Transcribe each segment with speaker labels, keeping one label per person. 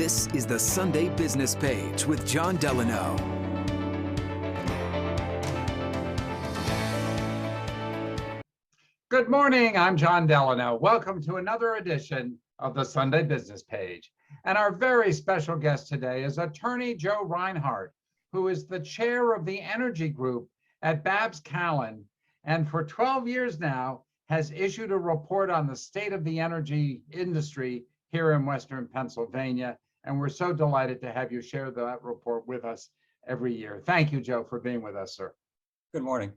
Speaker 1: This is the Sunday Business Page with Jon Delano.
Speaker 2: Good morning, I'm Jon Delano. Welcome to another edition of the Sunday Business Page. And our very special guest today is attorney Joe Reinhart, who is the chair of the Energy Group at Babs Callen, and for 12 years now has issued a report on the state of the energy industry here in Western Pennsylvania. And we're so delighted to have you share that report with us every year. Thank you, Joe, for being with us, sir.
Speaker 3: Good morning.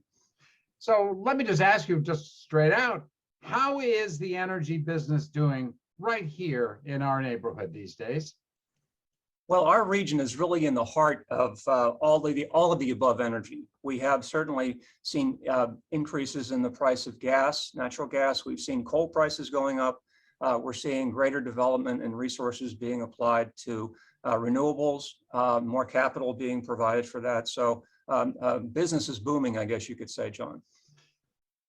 Speaker 2: So let me just ask you just straight out, how is the energy business doing right here in our neighborhood these days?
Speaker 3: Well, our region is really in the heart of all of the above energy. We have certainly seen increases in the price of gas, natural gas. We've seen coal prices going up. We're seeing greater development and resources being applied to renewables, more capital being provided for that. So business is booming, I guess you could say, John.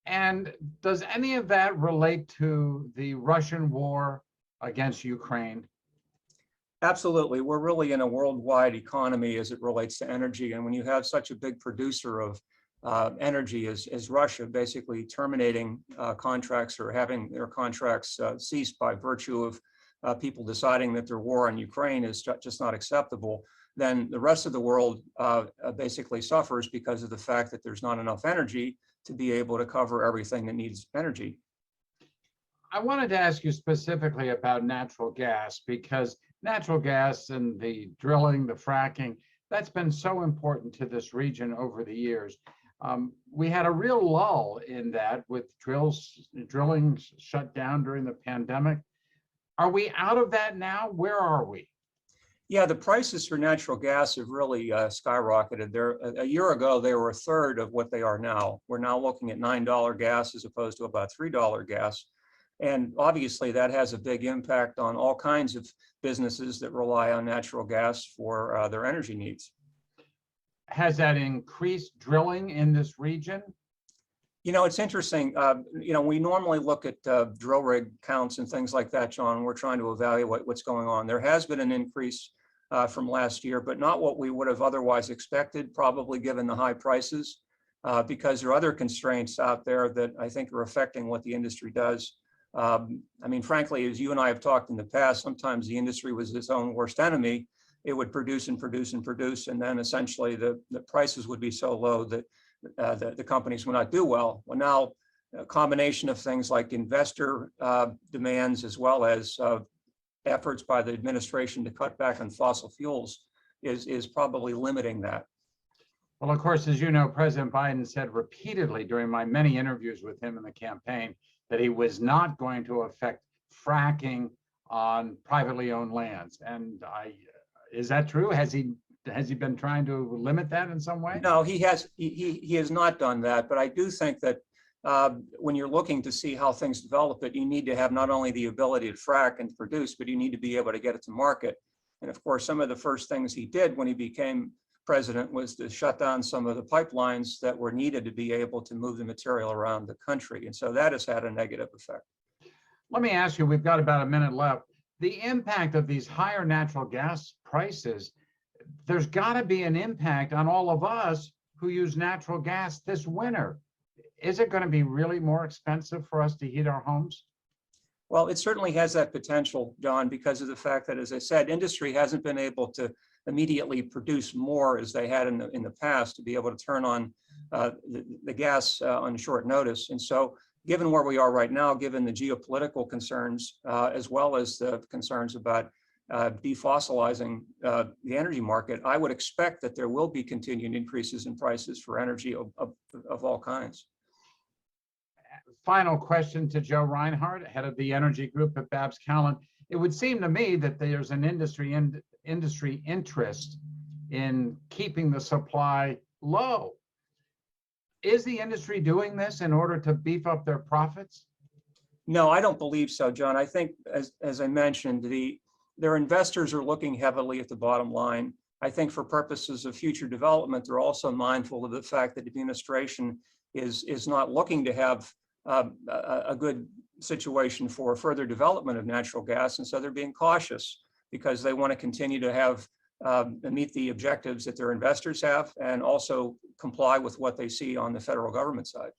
Speaker 2: And does any of that relate to the Russian war against Ukraine?
Speaker 3: Absolutely. We're really in a worldwide economy as it relates to energy. And when you have such a big producer of energy as Russia, basically terminating contracts or having their contracts ceased by virtue of people deciding that their war on Ukraine is just not acceptable, then the rest of the world basically suffers because of the fact that there's not enough energy to be able to cover everything that needs energy.
Speaker 2: I wanted to ask you specifically about natural gas, because natural gas and the drilling, the fracking, that's been so important to this region over the years. We had a real lull in that with drilling shut down during the pandemic. Are we out of that now? Where are we?
Speaker 3: Yeah, the prices for natural gas have really skyrocketed. A year ago, they were a third of what they are now. We're now looking at $9 gas as opposed to about $3 gas. And obviously that has a big impact on all kinds of businesses that rely on natural gas for their energy needs.
Speaker 2: Has that increased drilling in this region?
Speaker 3: You know, it's interesting. We normally look at drill rig counts and things like that, John. We're trying to evaluate what's going on. There has been an increase from last year, but not what we would have otherwise expected, probably given the high prices, because there are other constraints out there that I think are affecting what the industry does. I mean, frankly, as you and I have talked in the past, sometimes the industry was its own worst enemy. It would produce and produce and produce, and then essentially the prices would be so low that the companies would not do well. Well, now a combination of things like investor demands as well as efforts by the administration to cut back on fossil fuels is probably limiting that.
Speaker 2: Well, of course, as you know, President Biden said repeatedly during my many interviews with him in the campaign that he was not going to affect fracking on privately owned lands. And is that true? Has he been trying to limit that in some way?
Speaker 3: No, he has not done that. But I do think that when you're looking to see how things develop, that you need to have not only the ability to frack and produce, but you need to be able to get it to market. And of course, some of the first things he did when he became president was to shut down some of the pipelines that were needed to be able to move the material around the country. And so that has had a negative effect.
Speaker 2: Let me ask you, we've got about a minute left. The impact of these higher natural gas prices, there's got to be an impact on all of us who use natural gas this winter. Is it going to be really more expensive for us to heat our homes?
Speaker 3: Well, it certainly has that potential, John, because of the fact that, as I said, industry hasn't been able to immediately produce more as they had in the past to be able to turn on the gas on short notice. And so given where we are right now, given the geopolitical concerns, as well as the concerns about defossilizing the energy market, I would expect that there will be continued increases in prices for energy of all kinds.
Speaker 2: Final question to Joe Reinhart, head of the Energy Group at Babs Callen. It would seem to me that there's an industry interest in keeping the supply low. Is the industry doing this in order to beef up their profits?
Speaker 3: No, I don't believe so, John. I think, as I mentioned, their investors are looking heavily at the bottom line. I think for purposes of future development, they're also mindful of the fact that the administration is not looking to have a good situation for further development of natural gas, and so they're being cautious because they want to continue to have meet the objectives that their investors have and also comply with what they see on the federal government side.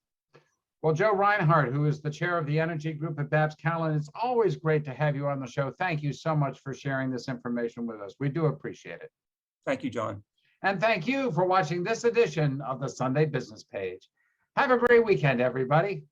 Speaker 2: Well, Joe Reinhart, who is the chair of the energy group at Babs Callen, it's always great to have you on the show. Thank you so much for sharing this information with us. We do appreciate it.
Speaker 3: Thank you, John.
Speaker 2: And thank you for watching this edition of the Sunday Business Page. Have a great weekend, everybody.